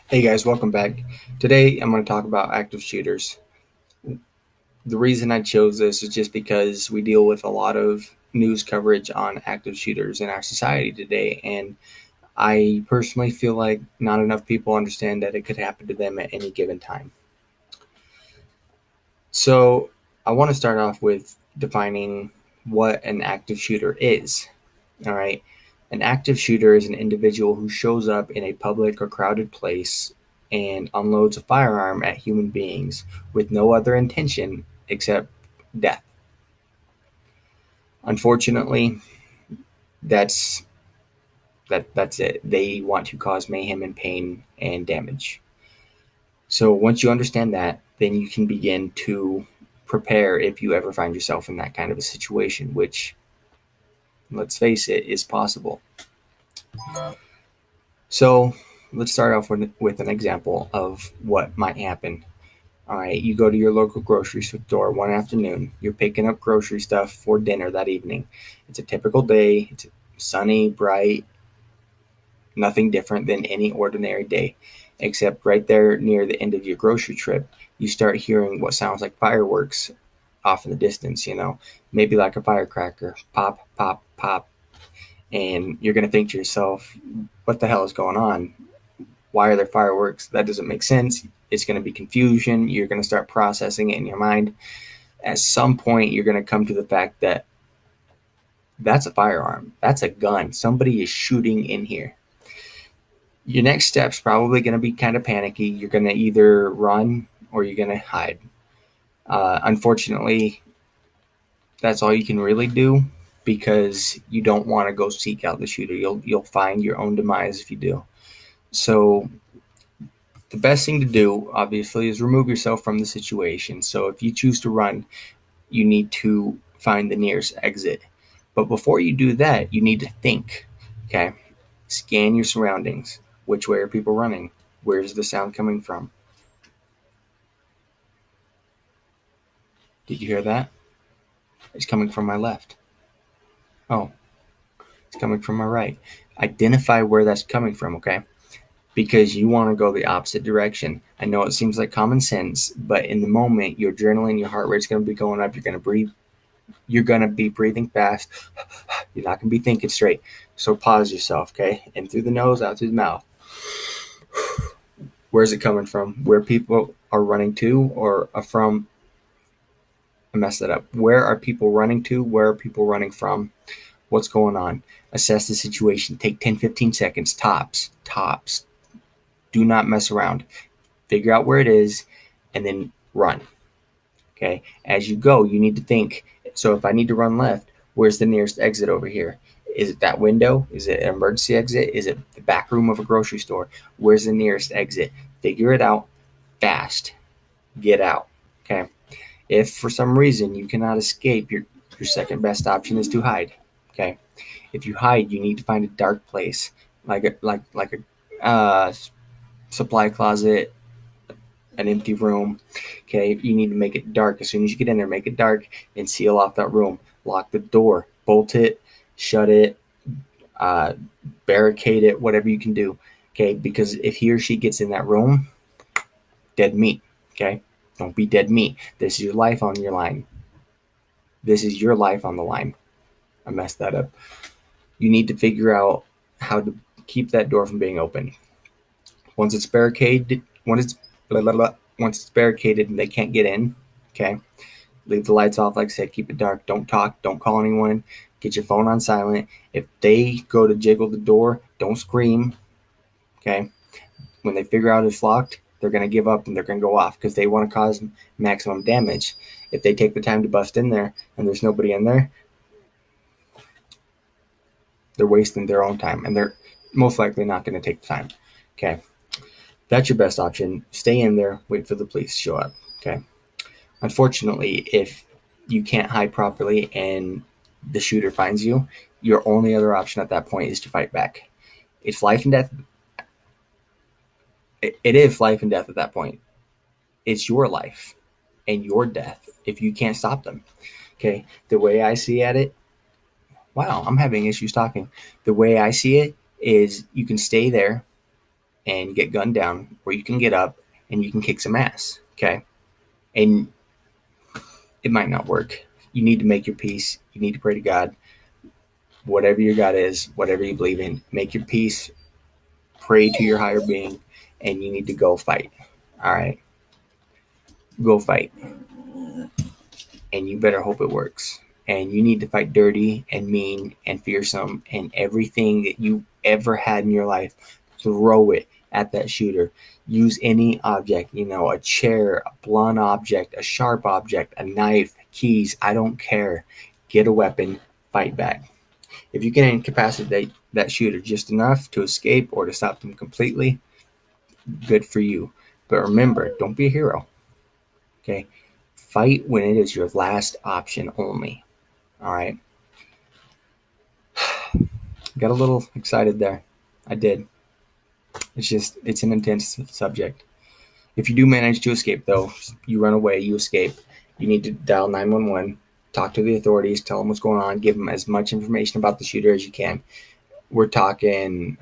Hey guys, welcome back. Today I'm going to talk about active shooters. The reason I chose this is just because we deal with a lot of news coverage on active shooters in our society today, and I personally feel like not enough people understand that it could happen to them at any given time. So I want to start off with defining what an active shooter is. All right. An active shooter is an individual who shows up in a public or crowded place and unloads a firearm at human beings with no other intention except death. Unfortunately, that's that's it. They want to cause mayhem and pain and damage. So once you understand that, then you can begin to prepare if you ever find yourself in that kind of a situation, which, let's face it, is possible. So let's start off with an example of what might happen. All right, you go to your local grocery store one afternoon. You're picking up grocery stuff for dinner that evening. It's a typical day. It's sunny, bright, nothing different than any ordinary day. Except right there near the end of your grocery trip, you start hearing what sounds like fireworks off in the distance, maybe like a firecracker. Pop, pop, pop. And you're going to think to yourself, what the hell is going on? Why are there fireworks? That doesn't make sense. It's going to be confusion. You're going to start processing it in your mind. At some point, you're going to come to the fact that that's a firearm. That's a gun. Somebody is shooting in here. Your next step's probably going to be kind of panicky. You're going to either run or you're going to hide. Unfortunately, that's all you can really do because you don't want to go seek out the shooter. You'll find your own demise if you do. So the best thing to do, obviously, is remove yourself from the situation. So if you choose to run, you need to find the nearest exit. But before you do that, you need to think. Okay, scan your surroundings. Which way are people running? Where's the sound coming from? Did you hear that? It's coming from my left. Oh, it's coming from my right. Identify where that's coming from, okay? Because you want to go the opposite direction. I know it seems like common sense, but in the moment, your adrenaline, your heart rate's going to be going up. You're going to breathe. You're going to be breathing fast. You're not going to be thinking straight. So pause yourself, okay? In through the nose, out through the mouth. Where's it coming from? Where people are running to or from? I messed that up. Where are people running to? Where are people running from? What's going on? Assess the situation. Take 10, 15 seconds, tops. Tops. Do not mess around. Figure out where it is and then run. Okay. As you go, you need to think. So if I need to run left, where's the nearest exit over here? Is it that window? Is it an emergency exit? Is it the back room of a grocery store? Where's the nearest exit? Figure it out fast. Get out. Okay. If for some reason you cannot escape, your second best option is to hide. Okay. If you hide, you need to find a dark place, like a supply closet, an empty room. Okay, you need to make it dark. As soon as you get in there, make it dark and seal off that room. Lock the door, bolt it, shut it, uh, barricade it, whatever you can do. Okay, because if he or she gets in that room, dead meat. Okay, don't be dead meat. This is your life on your line. This is your life on the line. I messed that up. You need to figure out how to keep that door from being open. Once it's barricaded, once it's barricaded and they can't get in, okay, leave the lights off. Like I said, keep it dark. Don't talk. Don't call anyone. Get your phone on silent. If they go to jiggle the door, don't scream. Okay. When they figure out it's locked, they're going to give up and they're going to go off because they want to cause maximum damage. If they take the time to bust in there and there's nobody in there, they're wasting their own time and they're most likely not going to take the time. Okay. That's your best option. Stay in there, wait for the police to show up. Okay. Unfortunately, if you can't hide properly and the shooter finds you, your only other option at that point is to fight back. It's life and death. It is life and death at that point. It's your life and your death if you can't stop them. Okay. The way I see at it, wow, I'm having issues talking. The way I see it is you can stay there and get gunned down, or you can get up and you can kick some ass. Okay. And it might not work. You need to make your peace. You need to pray to God. Whatever your God is, whatever you believe in, make your peace, pray to your higher being, and you need to go fight. All right? Go fight. And you better hope it works. And you need to fight dirty and mean and fearsome, and everything that you ever had in your life, throw it at that shooter. Use any object, a chair, a blunt object, a sharp object, a knife, keys, I don't care. Get a weapon, fight back. If you can incapacitate that shooter just enough to escape or to stop them completely, good for you. But remember, don't be a hero. Okay? Fight when it is your last option only. All right? Got a little excited there. I did. It's an intense subject. If you do manage to escape, though, you run away, you escape, you need to dial 911, talk to the authorities, tell them what's going on, give them as much information about the shooter as you can. We're talking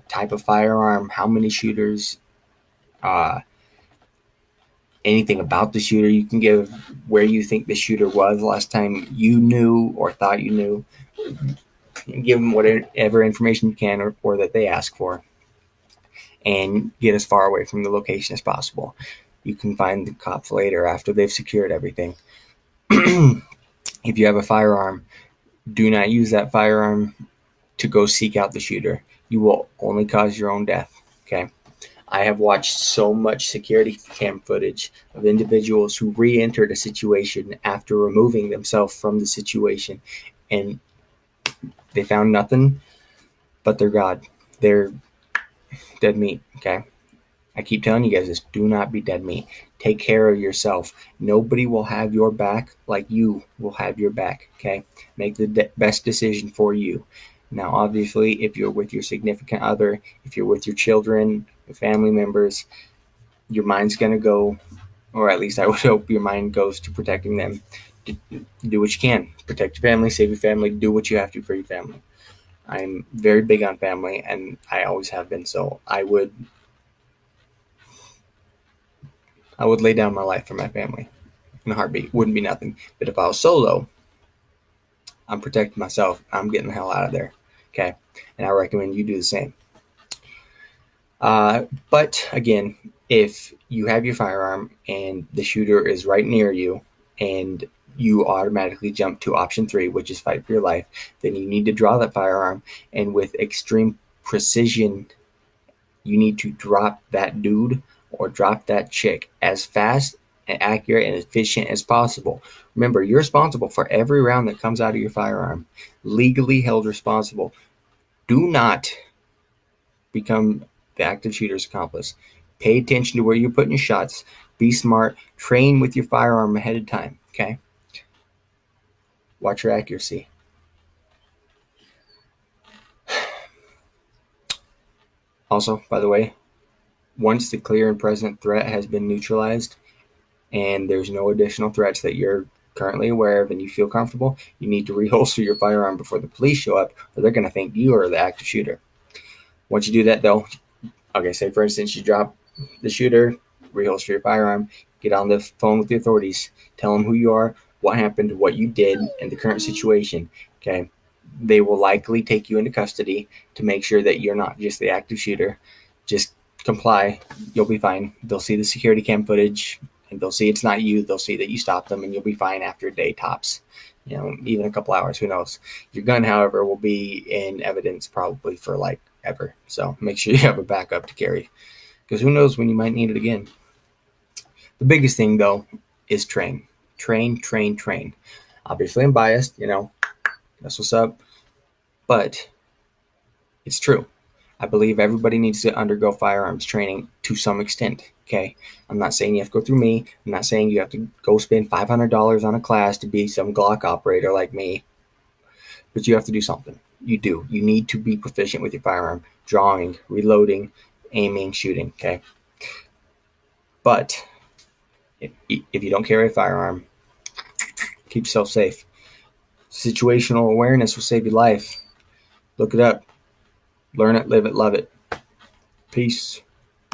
type of firearm, how many shooters, anything about the shooter. You can give where you think the shooter was last time you knew or thought you knew. Give them whatever information you can or that they ask for, and get as far away from the location as possible. You can find the cops later after they've secured everything. If you have a firearm, do not use that firearm to go seek out the shooter. You will only cause your own death. Okay. I have watched so much security cam footage of individuals who re-entered a situation after removing themselves from the situation, and they found nothing but their God. They're dead meat. Okay. I keep telling you guys this, do not be dead meat. Take care of yourself. Nobody will have your back like you will have your back, okay? Make the best decision for you. Now, obviously, if you're with your significant other, if you're with your children, your family members, your mind's going to go, or at least I would hope your mind goes to protecting them. Do what you can. Protect your family, save your family, do what you have to for your family. I'm very big on family, and I always have been, so I would lay down my life for my family in a heartbeat. Wouldn't be nothing. But if I was solo, I'm protecting myself. I'm getting the hell out of there. Okay? And I recommend you do the same. But again, if you have your firearm and the shooter is right near you and you automatically jump to option 3, which is fight for your life, then you need to draw that firearm, and with extreme precision, you need to drop that dude or drop that chick as fast and accurate and efficient as possible. Remember, you're responsible for every round that comes out of your firearm. Legally held responsible. Do not become the active shooter's accomplice. Pay attention to where you're putting your shots. Be smart. Train with your firearm ahead of time, okay? Watch your accuracy. Also, by the way, once the clear and present threat has been neutralized and there's no additional threats that you're currently aware of and you feel comfortable, you need to reholster your firearm before the police show up, or they're going to think you are the active shooter. Once you do that, though, okay, say for instance you drop the shooter, reholster your firearm, get on the phone with the authorities, tell them who you are, what happened, what you did, and the current situation. Okay, they will likely take you into custody to make sure that you're not just the active shooter. Just comply, you'll be fine. They'll see the security cam footage and they'll see it's not you. They'll see that you stopped them, and you'll be fine after a day tops. Even a couple hours, who knows. Your gun, however, will be in evidence probably for like ever. So make sure you have a backup to carry, because who knows when you might need it again. The biggest thing, though, is train. Train. Obviously, I'm biased, that's what's up. But it's true. I believe everybody needs to undergo firearms training to some extent, okay? I'm not saying you have to go through me. I'm not saying you have to go spend $500 on a class to be some Glock operator like me. But you have to do something. You do. You need to be proficient with your firearm. Drawing, reloading, aiming, shooting, okay? But if you don't carry a firearm, keep yourself safe. Situational awareness will save your life. Look it up. Learn it, live it, love it. Peace.